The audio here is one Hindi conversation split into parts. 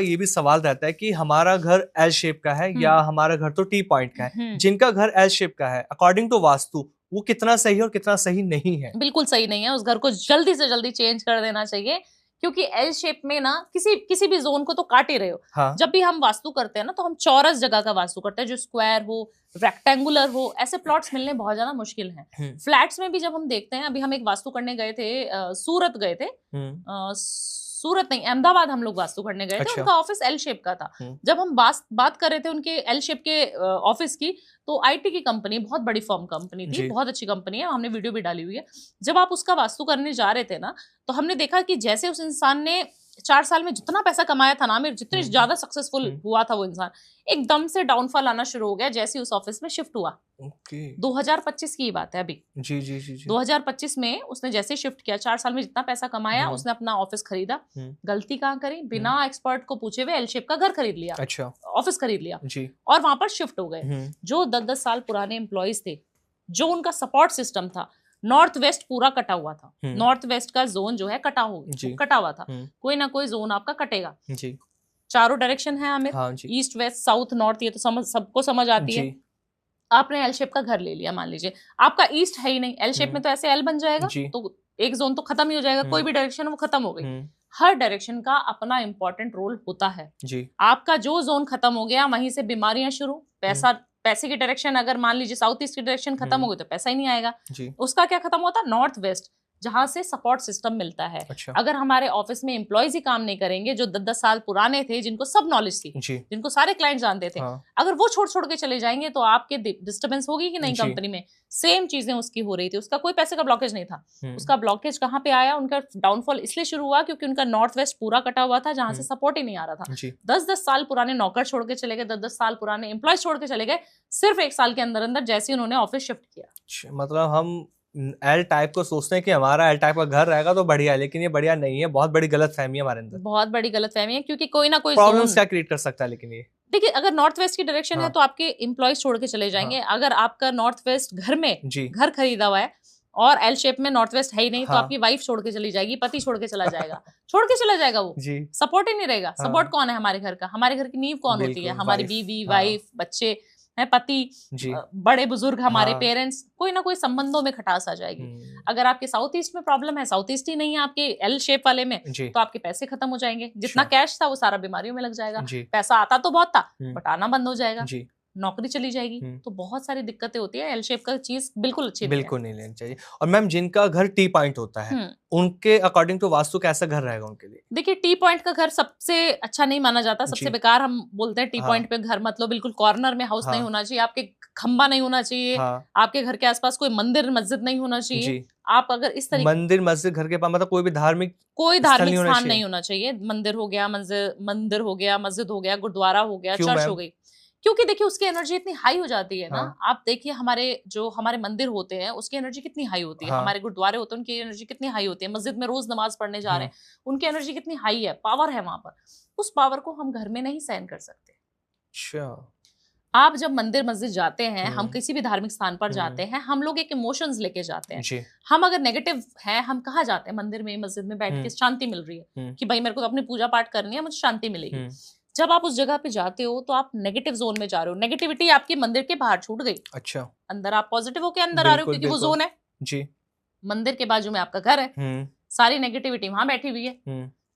ये भी सवाल रहता है कि हमारा घर एल शेप का है या हमारा घर तो टी पॉइंट का है। जिनका घर एल शेप का है, अकॉर्डिंग टू वास्तु वो कितना सही है और कितना सही नहीं है? बिल्कुल सही नहीं है, उस घर को जल्दी से जल्दी चेंज कर देना चाहिए, क्योंकि एल शेप में ना किसी भी जोन को तो काट ही रहे हो। हाँ। जब भी हम वास्तु करते हैं ना, तो हम चौरस जगह का वास्तु करते हैं, जो स्क्वायर हो, रेक्टेंगुलर हो, ऐसे प्लॉट्स मिलने बहुत ज्यादा मुश्किल हैं। फ्लैट्स में भी जब हम देखते हैं, अभी हम एक वास्तु करने गए थे, सूरत गए थे, सूरत नहीं, अहमदाबाद हम लोग वास्तु करने गए थे। उनका ऑफिस एल शेप का था। जब हम बात कर रहे थे उनके एल शेप के ऑफिस की, तो आईटी की कंपनी, बहुत बड़ी फर्म कंपनी थी, बहुत अच्छी कंपनी है, हमने वीडियो भी डाली हुई है। जब आप उसका वास्तु करने जा रहे थे ना, तो हमने देखा कि जैसे उस इंसान ने 4 साल में जितना पैसा कमाया था ना, जितने ज्यादा सक्सेसफुल हुआ था वो इंसान, एकदम से डाउनफॉल आना शुरू हो गया जैसे उस ऑफिस में शिफ्ट हुआ। 2025 की बात है अभी। जी। 2025 में उसने जैसे शिफ्ट किया, 4 साल में जितना पैसा कमाया, उसने अपना ऑफिस खरीदा। गलती कहाँ करी? बिना एक्सपर्ट को पूछे हुए एल शेप का घर खरीद लिया, अच्छा, ऑफिस खरीद लिया जी, और वहां पर शिफ्ट हो गए। जो 10-10 साल पुराने एम्प्लॉइज थे, जो उनका सपोर्ट सिस्टम था, नॉर्थ वेस्ट पूरा कटा हुआ था। नॉर्थ वेस्ट का जोन जो है कटा हुआ था। कोई ना कोई जोन आपका कटेगा जी। चारों डायरेक्शन है आमिर, हाँ, ईस्ट वेस्ट साउथ नॉर्थ, ये तो सबको समझ आती है। आपने एल शेप का घर ले लिया, मान लीजिए आपका ईस्ट है ही नहीं, एल शेप में तो ऐसे एल बन जाएगा, तो एक जोन तो खत्म ही हो जाएगा, कोई भी डायरेक्शन वो खत्म हो गई। हर डायरेक्शन का अपना इंपॉर्टेंट रोल होता है जी। आपका जो जोन खत्म हो गया, वहीं से बीमारियां शुरू, पैसे की डायरेक्शन, अगर मान लीजिए साउथ ईस्ट की डायरेक्शन खत्म हो गई तो पैसा ही नहीं आएगा जी। उसका क्या खत्म होता है? नॉर्थ वेस्ट, जहां से सपोर्ट सिस्टम मिलता है। अच्छा। अगर हमारे ऑफिस में एम्प्लॉयज ही काम नहीं करेंगे, जो 10-10 साल पुराने थे, जिनको सब नॉलेज थी, जिनको सारे क्लाइंट जानते थे, हाँ। अगर वो छोड़ के चले जाएंगे तो आपके डिस्टर्बेंस होगी कि नहीं कंपनी में? सेम चीजें उसकी हो रही थी, उसका कोई पैसे का ब्लॉकेज नहीं था। उसका ब्लॉकेज कहाँ पे आया? उनका डाउनफॉल इसलिए शुरू हुआ क्योंकि उनका नॉर्थ वेस्ट पूरा कटा हुआ था, जहां से सपोर्ट ही नहीं आ रहा था। 10-10 साल पुराने नौकर छोड़ के चले गए, 10-10 साल पुराने एम्प्लॉयज छोड़ के चले गए, सिर्फ 1 साल के अंदर अंदर जैसे उन्होंने ऑफिस शिफ्ट किया। मतलब हम एल टाइप को सोचते हैं कि हमारा एल टाइप का घर रहेगा तो बढ़िया है, लेकिन ये बढ़िया नहीं है। बहुत बड़ी गलतफहमी है हमारे अंदर, बहुत बड़ी गलतफहमी है, क्योंकि कोई ना कोई प्रॉब्लम्स क्या क्रिएट कर सकता है। लेकिन ये देखिए, अगर नॉर्थ वेस्ट की डायरेक्शन है तो आपके एम्प्लॉयज छोड़ के चले जाएंगे। अगर आपका नॉर्थ वेस्ट घर में घर खरीदा हुआ है और एल शेप में नॉर्थ वेस्ट है ही नहीं, तो आपकी वाइफ छोड़ के चली जाएगी, पति छोड़ के चला जाएगा, वो सपोर्ट ही नहीं रहेगा। सपोर्ट कौन है हमारे घर का? हमारे घर की नींव कौन होती है? हमारी बीवी, वाइफ, बच्चे है, पति, बड़े बुजुर्ग, हमारे पेरेंट्स। कोई ना कोई संबंधों में खटास आ जाएगी। अगर आपके साउथ ईस्ट में प्रॉब्लम है, साउथ ईस्ट ही नहीं है आपके एल शेप वाले में, तो आपके पैसे खत्म हो जाएंगे। जितना कैश था वो सारा बीमारियों में लग जाएगा। पैसा आता तो बहुत था, बट आना बंद हो जाएगा, नौकरी चली जाएगी। तो बहुत सारी दिक्कतें होती है। एल शेप का चीज बिल्कुल अच्छी बिल्कुल नहीं लेनी चाहिए। और मैम, जिनका घर टी पॉइंट होता है, उनके अकॉर्डिंग टू वास्तु कैसा घर रहेगा उनके लिए? देखिए, टी पॉइंट का घर सबसे अच्छा नहीं माना जाता, सबसे बेकार हम बोलते हैं। टी पॉइंट पे घर मतलब बिल्कुल कॉर्नर में हाउस नहीं होना चाहिए, आपके खंबा नहीं होना चाहिए, आपके घर के आसपास कोई मंदिर मस्जिद नहीं होना चाहिए। आप अगर इस तरीके, मंदिर मस्जिद घर के पास, मतलब कोई धार्मिक स्थान नहीं होना चाहिए। मंदिर हो गया, मस्जिद हो गया, गुरुद्वारा हो गया, चर्च हो गई। क्योंकि देखिए, उसकी एनर्जी इतनी हाई हो जाती है ना। आप देखिए, हमारे मंदिर होते हैं, उसकी एनर्जी कितनी हाई होती है। हमारे गुरुद्वारे होते हैं, उनकी एनर्जी कितनी हाई होती है। मस्जिद में रोज नमाज पढ़ने जा रहे हैं, उनकी एनर्जी कितनी हाई है, पावर है वहां पर। उस पावर को हम घर में नहीं सहन कर सकते। अच्छा। आप जब मंदिर मस्जिद जाते हैं, हम किसी भी धार्मिक स्थान पर जाते हैं, हम लोग एक इमोशंस लेके जाते हैं। हम अगर नेगेटिव हैं, हम कहाँ जाते हैं? मंदिर में, मस्जिद में बैठ के शांति मिल रही है कि भाई मेरे को तो अपनी पूजा पाठ करनी है, मुझे शांति मिलेगी। जब आप उस जगह पे जाते हो तो आप नेगेटिव जोन में जा रहे हो। नेगेटिविटी आपके मंदिर के बाहर छूट गई। अच्छा। अंदर आप पॉजिटिव होके अंदर आ रहे हो, क्योंकि वो जोन है जी। मंदिर के बाजू में आपका घर है, सारी नेगेटिविटी वहां बैठी हुई है।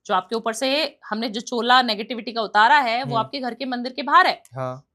जो आपके ऊपर से हमने जो चोला नेगेटिविटी का उतारा है, वो आपके घर के मंदिर के बाहर है।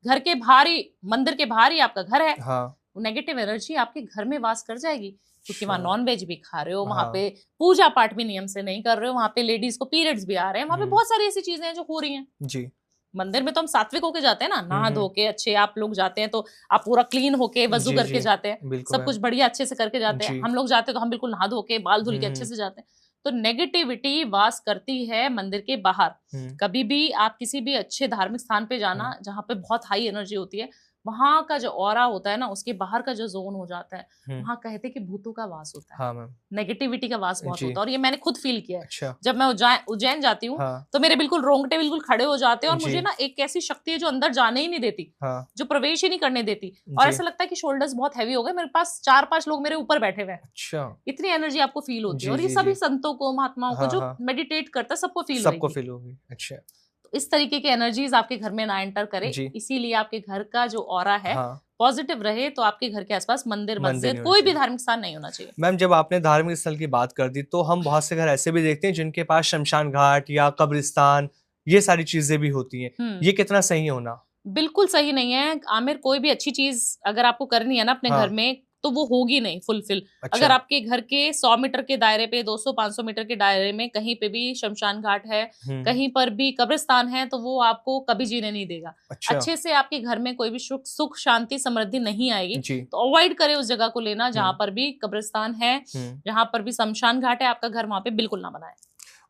घर के बाहर ही, मंदिर के बाहर ही आपका घर है। वो नेगेटिव एनर्जी आपके घर में वास कर जाएगी, क्योंकि वहाँ नॉन वेज भी खा रहे हो, वहाँ पे पूजा पाठ भी नियम से नहीं कर रहे हो, वहाँ पे लेडीज को पीरियड्स भी आ रहे हैं, वहाँ पे बहुत सारी ऐसी चीजें हैं जो हो रही हैं जी। मंदिर में तो हम सात्विक होके जाते हैं ना, नहा धो के अच्छे। आप लोग जाते हैं तो आप पूरा क्लीन होके वजू करके जाते हैं, सब कुछ बढ़िया अच्छे से करके जाते हैं। हम लोग जाते हैं तो हम बिल्कुल नहा धो के, बाल धुल के अच्छे से जाते हैं। तो नेगेटिविटी वास करती है मंदिर के बाहर। कभी भी आप किसी भी अच्छे धार्मिक स्थान पे जाना, जहाँ पे बहुत हाई एनर्जी होती है, वहां का जो ऑरा होता है ना, उसके बाहर का जो जोन हो जाता है, वहां कहते हैं कि भूतों का वास होता है। हाँ, नेगेटिविटी का वास बहुत होता है, और ये मैंने खुद फील किया है। अच्छा। जब मैं उज्जैन जाती हूँ, तो मेरे बिल्कुल रोंगटे बिल्कुल खड़े हो जाते हैं, और मुझे ना एक ऐसी शक्ति है जो अंदर जाने ही नहीं देती, जो प्रवेश ही नहीं करने देती, और ऐसा लगता है कि शोल्डर्स बहुत हैवी हो गए, मेरे पास 4-5 लोग मेरे ऊपर बैठे हुए हैं। अच्छा। इतनी एनर्जी आपको फील होती है, और ये सभी संतों को, महात्माओं को, जो मेडिटेट करता है, सबको फील होगी। अच्छा। तो इस तरीके की एनर्जीज आपके घर में ना एंटर करे, इसीलिए आपके घर का जो ऑरा है पॉजिटिव रहे, तो आपके घर के आसपास मंदिर मस्जिद कोई भी धार्मिक स्थान नहीं होना चाहिए। मैम जब आपने धार्मिक स्थल की बात कर दी, तो हम बहुत से घर ऐसे भी देखते हैं जिनके पास शमशान घाट या कब्रिस्तान ये सारी चीजें भी होती हैं, ये कितना सही होना? बिल्कुल सही नहीं है आमिर। कोई भी अच्छी चीज अगर आपको करनी है ना अपने घर में, तो वो होगी नहीं फुलफिल। अच्छा। अगर आपके घर के 100 मीटर के दायरे पे, 200-500 मीटर के दायरे में कहीं पे भी शमशान घाट है, कहीं पर भी कब्रिस्तान है, तो वो आपको कभी जीने नहीं देगा। अच्छा। अच्छे से आपके घर में कोई भी सुख शांति समृद्धि नहीं आएगी, तो अवॉइड करें उस जगह को लेना जहां पर भी कब्रिस्तान है, जहां पर भी शमशान घाट है, आपका घर वहां पे बिल्कुल ना बनाए।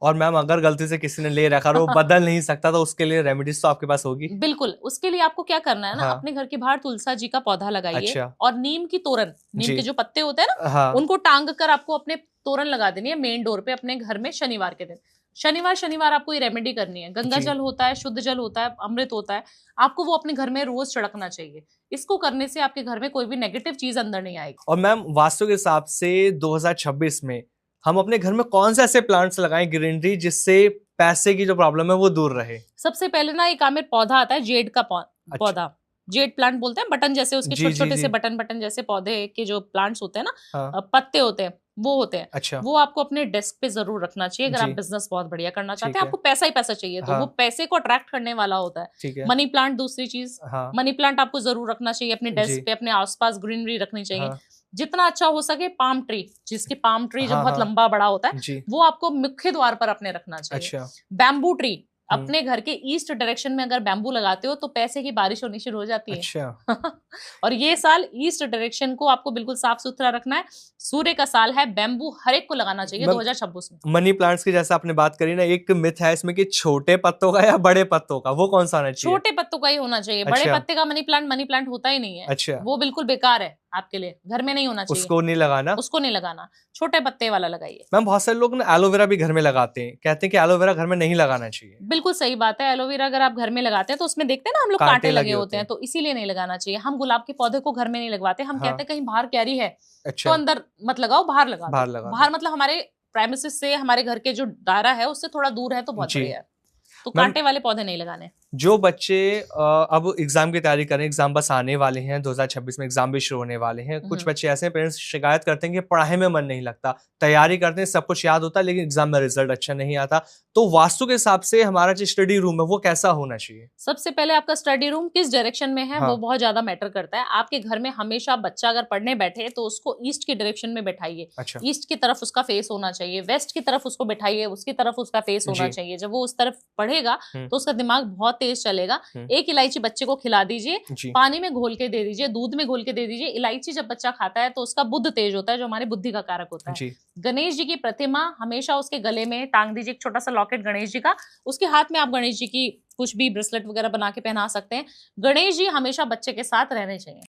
और मैम अगर गलती से किसी ने ले रखा और वो बदल नहीं सकता, तो उसके लिए रेमेडीज तो आपके पास होगी? बिल्कुल, उसके लिए आपको क्या करना है ना, अपने घर के बाहर तुलसा जी का पौधा लगाइए। अच्छा। और नीम की तोरण, नीम के जो पत्ते होते हैं ना, उनको टांग कर आपको अपने तोरण लगा देनी है मेन डोर पे अपने घर में शनिवार के दिन। शनिवार आपको ये रेमेडी करनी है। गंगा जल होता है, शुद्ध जल होता है, अमृत होता है, आपको वो अपने घर में रोज छिड़कना चाहिए। इसको करने से आपके घर में कोई भी नेगेटिव चीज अंदर नहीं आएगी। और मैम वास्तु के हिसाब से 2026 में हम अपने घर में कौन से ऐसे प्लांट्स लगाएं ग्रीनरी, जिससे पैसे की जो प्रॉब्लम है वो दूर रहे? सबसे पहले ना एक आमिर पौधा आता है जेड का पौधा। अच्छा। जेड प्लांट बोलते हैं, बटन जैसे उसके छोटे छोटे से बटन जैसे पौधे के जो प्लांट्स होते हैं ना, पत्ते होते हैं, वो होते हैं। अच्छा। वो आपको अपने डेस्क पे जरूर रखना चाहिए अगर आप बिजनेस बहुत बढ़िया करना चाहते हैं। आपको पैसा ही पैसा चाहिए, तो वो पैसे को अट्रैक्ट करने वाला होता है। मनी प्लांट दूसरी चीज, मनी प्लांट आपको जरूर रखना चाहिए अपने डेस्क पे, अपने आसपास ग्रीनरी रखनी चाहिए। जितना अच्छा हो सके पाम ट्री, जिसके पाम ट्री जो बहुत लंबा बड़ा होता है, वो आपको मुख्य द्वार पर अपने रखना चाहिए। अच्छा। बैम्बू ट्री, अपने घर के ईस्ट डायरेक्शन में अगर बैम्बू लगाते हो तो पैसे की बारिश होनी शुरू हो जाती है। अच्छा। और ये साल ईस्ट डायरेक्शन को आपको बिल्कुल साफ सुथरा रखना है। सूर्य का साल है, बैम्बू हर एक को लगाना चाहिए 2026 में। मनी प्लांट्स की जैसे आपने बात करी ना, एक मिथ है इसमें कि छोटे पत्तों का या बड़े पत्तों का, वो कौन सा होना चाहिए? छोटे पत्तों का ही होना चाहिए। अच्छा। बड़े पत्ते का मनी प्लांट होता ही नहीं है। अच्छा। वो बिल्कुल बेकार है आपके लिए, घर में नहीं होना चाहिए। उसको नहीं लगाना, उसको नहीं लगाना, छोटे पत्ते वाला लगाइए। मैम बहुत सारे लोग ना एलोवेरा भी घर में लगाते हैं, कहते हैं कि एलोवेरा घर में नहीं लगाना चाहिए। बिल्कुल सही बात है। एलोवेरा अगर आप घर में लगाते हैं तो उसमें देखते हैं ना हम लोग कांटे लगे होते हैं, तो इसीलिए नहीं लगाना चाहिए। हम गुलाब के पौधे को घर में नहीं लगवाते, हम कहते हैं कहीं बाहर क्यारी है। अच्छा। तो अंदर मत लगाओ, बाहर लगाओ। बाहर मतलब हमारे प्रेमिसेस से, हमारे घर के जो दायरा है उससे थोड़ा दूर है तो बहुत बढ़िया है। तो कांटे वाले पौधे नहीं लगाने। जो बच्चे अब एग्जाम की तैयारी करें, एग्जाम बस आने वाले हैं, 2026 में एग्जाम भी शुरू होने वाले हैं, कुछ बच्चे ऐसे हैं पेरेंट्स शिकायत करते हैं कि पढ़ाई में मन नहीं लगता, तैयारी करते हैं, सब कुछ याद होता है, लेकिन एग्जाम में रिजल्ट अच्छा नहीं आता। तो वास्तु के हिसाब से हमारा जो स्टडी रूम है वो कैसा होना चाहिए? सबसे पहले आपका स्टडी रूम किस डायरेक्शन में है, वो बहुत ज्यादा मैटर करता है। आपके घर में हमेशा बच्चा अगर पढ़ने बैठे तो उसको ईस्ट की डायरेक्शन में बैठाइए। अच्छा। ईस्ट की तरफ उसका फेस होना चाहिए, वेस्ट की तरफ उसको बैठाइए, उसकी तरफ उसका फेस होना चाहिए। जब वो उस तरफ पढ़ेगा तो उसका दिमाग बहुत तेज चलेगा। एक इलायची बच्चे को खिला दीजिए, पानी में घोल के दे दीजिए, दूध में घोल के दे दीजिए। इलायची जब बच्चा खाता है तो उसका बुद्ध तेज होता है, जो हमारी बुद्धि का कारक होता है। गणेश जी की प्रतिमा हमेशा उसके गले में टांग दीजिए, एक छोटा सा लॉकेट गणेश जी का। उसके हाथ में आप गणेश जी की कुछ भी ब्रेसलेट वगैरह बना के पहना सकते हैं। गणेश जी हमेशा बच्चे के साथ रहने चाहिए।